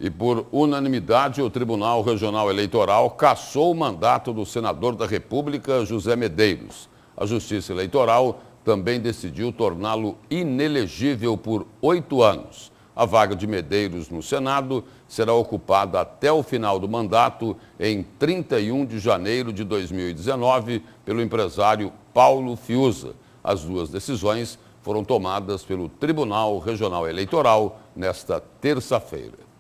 E por unanimidade, o Tribunal Regional Eleitoral cassou o mandato do senador da República, José Medeiros. A Justiça Eleitoral também decidiu torná-lo inelegível por 8 anos. A vaga de Medeiros no Senado será ocupada até o final do mandato, em 31 de janeiro de 2019, pelo empresário Paulo Fiuza. As duas decisões foram tomadas pelo Tribunal Regional Eleitoral nesta terça-feira.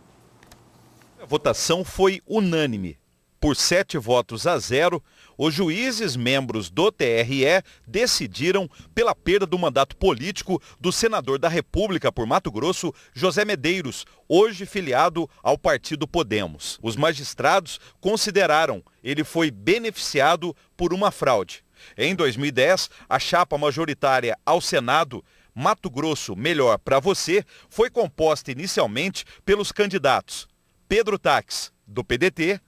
A votação foi unânime. Por 7 votos a 0, os juízes membros do TRE decidiram pela perda do mandato político do senador da República por Mato Grosso, José Medeiros, hoje filiado ao partido Podemos. Os magistrados consideraram ele foi beneficiado por uma fraude. Em 2010, a chapa majoritária ao Senado, Mato Grosso Melhor para Você, foi composta inicialmente pelos candidatos Pedro Taques, do PDT,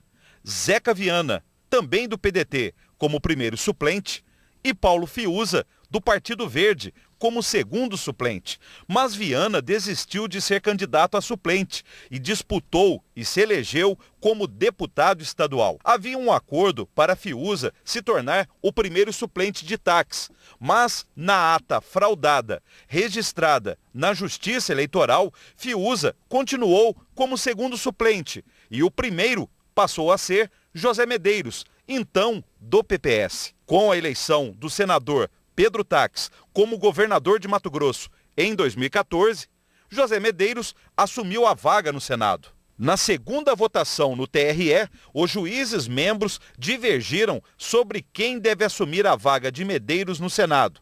Zeca Viana, também do PDT, como primeiro suplente, e Paulo Fiuza, do Partido Verde, como segundo suplente. Mas Viana desistiu de ser candidato a suplente e disputou e se elegeu como deputado estadual. Havia um acordo para Fiuza se tornar o primeiro suplente de Taques, mas na ata fraudada registrada na Justiça Eleitoral, Fiuza continuou como segundo suplente e o primeiro passou a ser José Medeiros, então do PPS. Com a eleição do senador Pedro Taques como governador de Mato Grosso em 2014, José Medeiros assumiu a vaga no Senado. Na segunda votação no TRE, os juízes membros divergiram sobre quem deve assumir a vaga de Medeiros no Senado.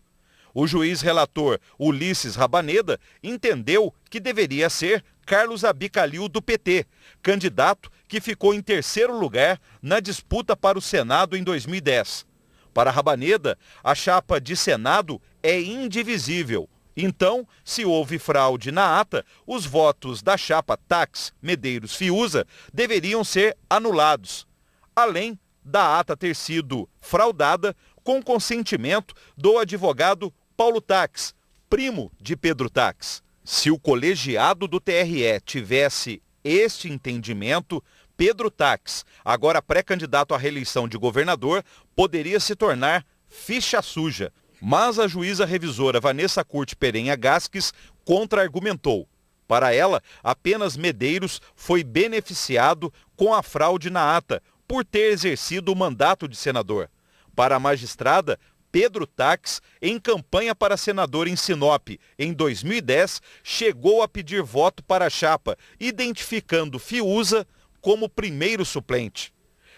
O juiz relator Ulisses Rabaneda entendeu que deveria ser Carlos Abicalil, do PT, candidato que ficou em terceiro lugar na disputa para o Senado em 2010. Para Rabaneda, a chapa de Senado é indivisível. Então, se houve fraude na ata, os votos da chapa Taques, Medeiros, Fiuza deveriam ser anulados, além da ata ter sido fraudada com consentimento do advogado Paulo Taques, primo de Pedro Taques. Se o colegiado do TRE tivesse este entendimento, Pedro Taques, agora pré-candidato à reeleição de governador, poderia se tornar ficha suja. Mas a juíza revisora Vanessa Curti Perenha Gasques contra-argumentou. Para ela, apenas Medeiros foi beneficiado com a fraude na ata, por ter exercido o mandato de senador. Para a magistrada, Pedro Taques, em campanha para senador em Sinop em 2010, chegou a pedir voto para a chapa, identificando Fiuza como primeiro suplente.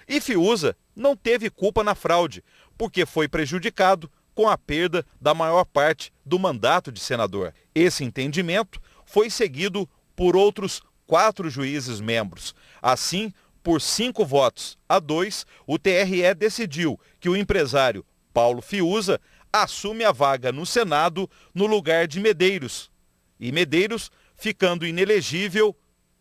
E Fiuza não teve culpa na fraude, porque foi prejudicado com a perda da maior parte do mandato de senador. Esse entendimento foi seguido por outros 4 juízes membros. Assim, por 5 votos a 2, o TRE decidiu que o empresário Paulo Fiuza assume a vaga no Senado no lugar de Medeiros, e Medeiros ficando inelegível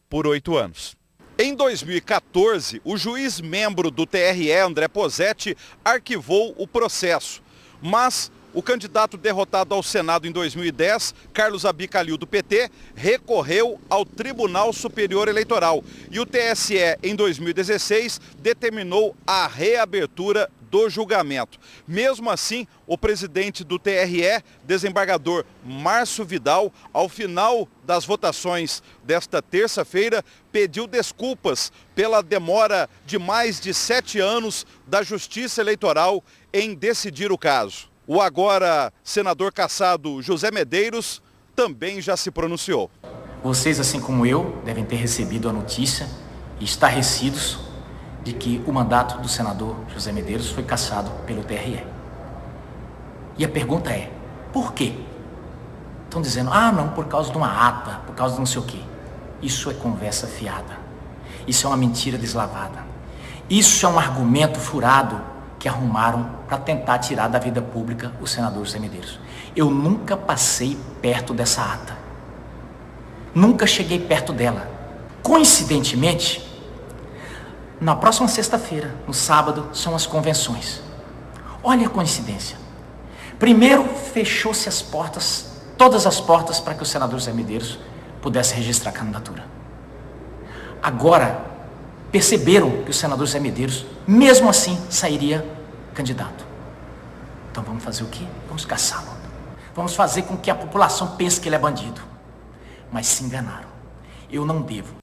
por 8 anos. Em 2014, o juiz membro do TRE, André Posetti, arquivou o processo, mas o candidato derrotado ao Senado em 2010, Carlos Abicalil, do PT, recorreu ao Tribunal Superior Eleitoral e o TSE, em 2016, determinou a reabertura do julgamento. Mesmo assim, o presidente do TRE, desembargador Márcio Vidal, ao final das votações desta terça-feira, pediu desculpas pela demora de mais de 7 anos da Justiça Eleitoral em decidir o caso. O agora senador cassado José Medeiros também já se pronunciou. Vocês, assim como eu, devem ter recebido a notícia e estarrecidos de que o mandato do senador José Medeiros foi cassado pelo TRE. E a pergunta é, por quê? Estão dizendo, não, por causa de uma ata, por causa de não sei o quê. Isso é conversa fiada. Isso é uma mentira deslavada. Isso é um argumento furado que arrumaram para tentar tirar da vida pública o senador José Medeiros. Eu nunca passei perto dessa ata. Nunca cheguei perto dela. Coincidentemente, na próxima sexta-feira, no sábado, são as convenções. Olha a coincidência. Primeiro, fechou-se as portas, todas as portas, para que o senador José Medeiros pudesse registrar a candidatura. agora perceberam que o senador José Medeiros, mesmo assim, sairia candidato. Então vamos fazer o quê? Vamos caçá-lo. Vamos fazer com que a população pense que ele é bandido. Mas se enganaram. Eu não devo